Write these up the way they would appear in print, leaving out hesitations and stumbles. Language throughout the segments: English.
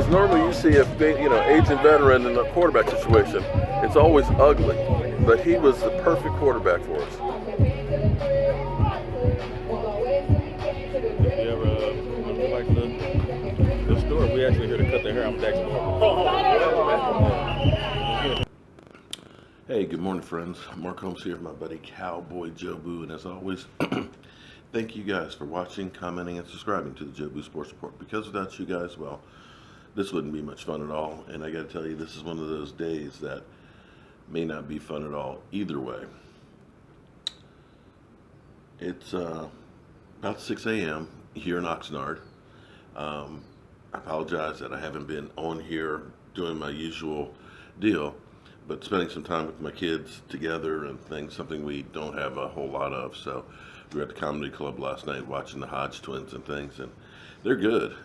normally you see aging veteran in a quarterback situation, it's always ugly. But he was the perfect quarterback for us. If you ever want to go back to the store, we actually here to cut their hair. I'm Dax Moore. Hey, good morning, friends. Mark Holmes here with my buddy CowboyJobu, and as always, thank you guys for watching, commenting, and subscribing to the Jobu Sports Report. Because without you guys, well, this wouldn't be much fun at all, and I got to tell you, this is one of those days that may not be fun at all either way. It's about 6 a.m. here in Oxnard. I apologize that I haven't been on here doing my usual deal, but spending some time with my kids together and things, something we don't have a whole lot of. So we were at the comedy club last night watching the Hodge twins and things, and they're good.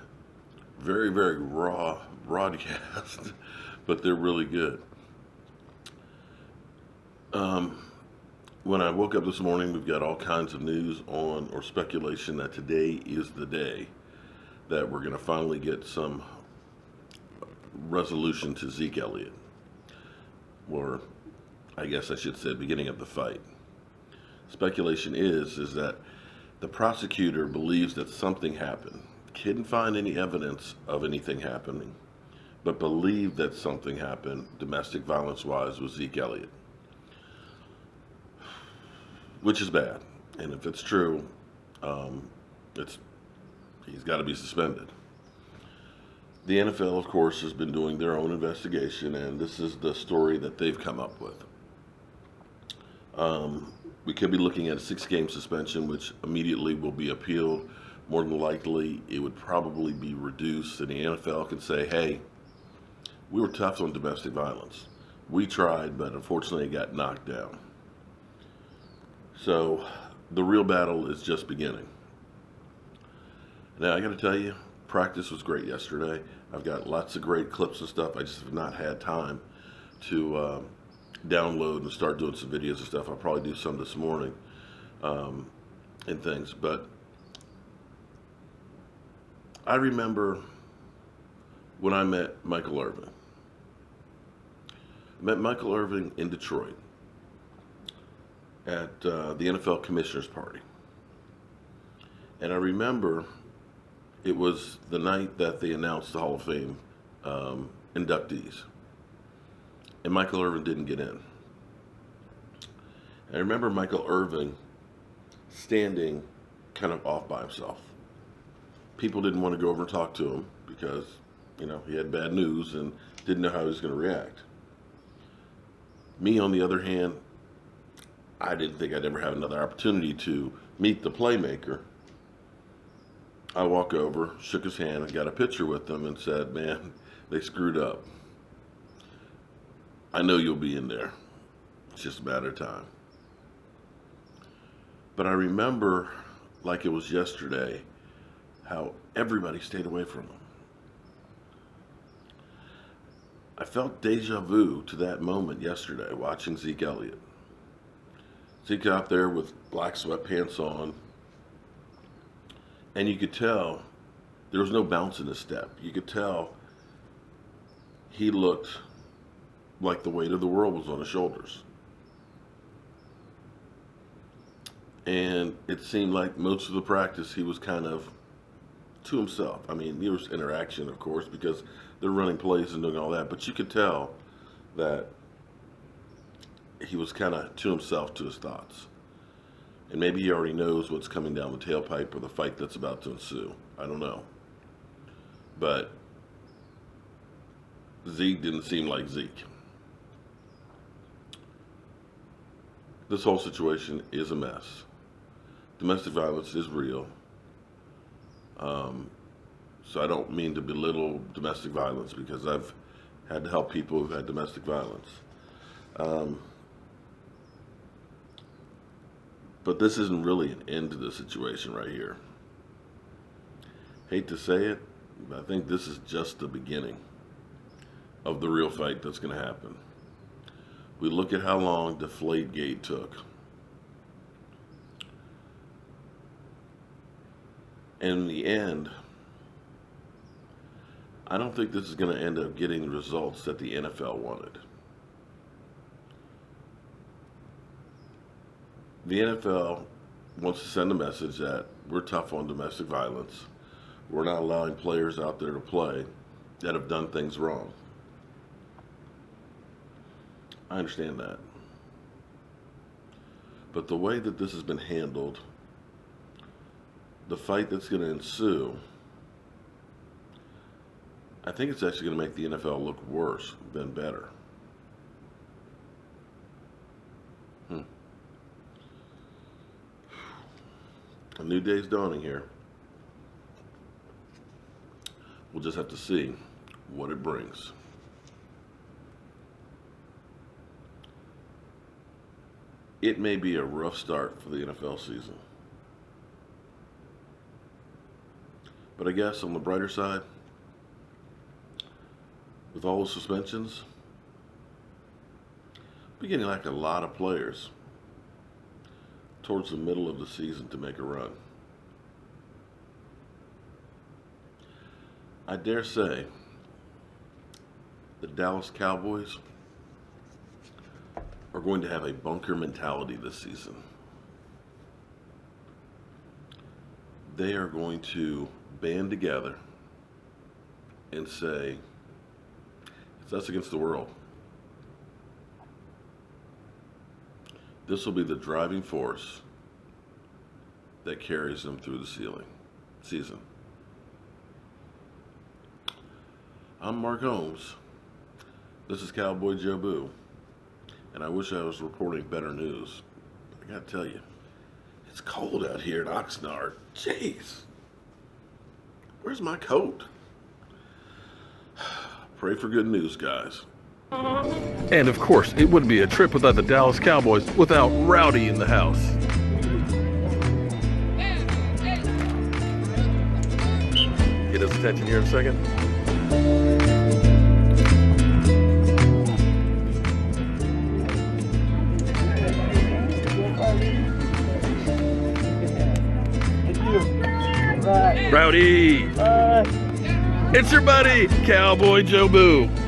Very, very raw broadcast, but they're really good. When I woke up this morning, we've got all kinds of news on, or speculation that today is the day that we're going to finally get some resolution to Zeke Elliot. Or I guess I should say beginning of the fight. Speculation is that the prosecutor believes that something happened. Couldn't find any evidence of anything happening, but believed that something happened domestic violence wise with Zeke Elliot. Which is bad. And if it's true, he's got to be suspended. The NFL, of course, has been doing their own investigation, and this is the story that they've come up with. We could be looking at a 6-game suspension, which immediately will be appealed. More than likely, it would probably be reduced, and the NFL can say, hey, we were tough on domestic violence. We tried, but unfortunately it got knocked down. So the real battle is just beginning. Now, I got to tell you, practice was great yesterday. I've got lots of great clips and stuff. I just have not had time to download and start doing some videos and stuff. I'll probably do some this morning and things. But I remember when I met Michael Irvin. I met Michael Irvin in Detroit at the NFL Commissioner's Party. And I remember it was the night that they announced the Hall of Fame inductees. And Michael Irvin didn't get in. And I remember Michael Irvin standing kind of off by himself. People didn't want to go over and talk to him because, he had bad news and didn't know how he was going to react. Me, on the other hand, I didn't think I'd ever have another opportunity to meet the playmaker. I walked over, shook his hand, and got a picture with him and said, man, they screwed up. I know you'll be in there. It's just a matter of time. But I remember, like it was yesterday, how everybody stayed away from him. I felt deja vu to that moment yesterday watching Zeke Elliot. Zeke out there with black sweatpants on, and you could tell there was no bounce in his step. You could tell he looked like the weight of the world was on his shoulders. And it seemed like most of the practice he was kind of to himself. I mean, there was interaction, of course, because they're running plays and doing all that, but you could tell that he was kind of to himself, to his thoughts. And maybe he already knows what's coming down the tailpipe or the fight that's about to ensue. I don't know. But Zeke didn't seem like Zeke. This whole situation is a mess. Domestic violence is real. So I don't mean to belittle domestic violence because I've had to help people who've had domestic violence. But this isn't really an end to the situation right here. Hate to say it, but I think this is just the beginning of the real fight that's going to happen. We look at how long Deflategate took. And in the end, I don't think this is going to end up getting the results that the NFL wanted. The NFL wants to send a message that we're tough on domestic violence. We're not allowing players out there to play that have done things wrong. I understand that. But the way that this has been handled, the fight that's going to ensue, I think it's actually going to make the NFL look worse than better. A new day's dawning here. We'll just have to see what it brings. It may be a rough start for the NFL season. But I guess on the brighter side, with all the suspensions, we're getting like a lot of players towards the middle of the season to make a run. I dare say the Dallas Cowboys are going to have a bunker mentality this season. They are going to band together and say, it's us against the world. This will be the driving force that carries them through the season. I'm Mark Holmes. This is CowboyJobu. And I wish I was reporting better news. I gotta tell you, it's cold out here in Oxnard. Jeez. Where's my coat? Pray for good news, guys. And of course, it wouldn't be a trip without the Dallas Cowboys without Rowdy in the house. Get his attention here in a second. Rowdy! It's your buddy, CowboyJobu.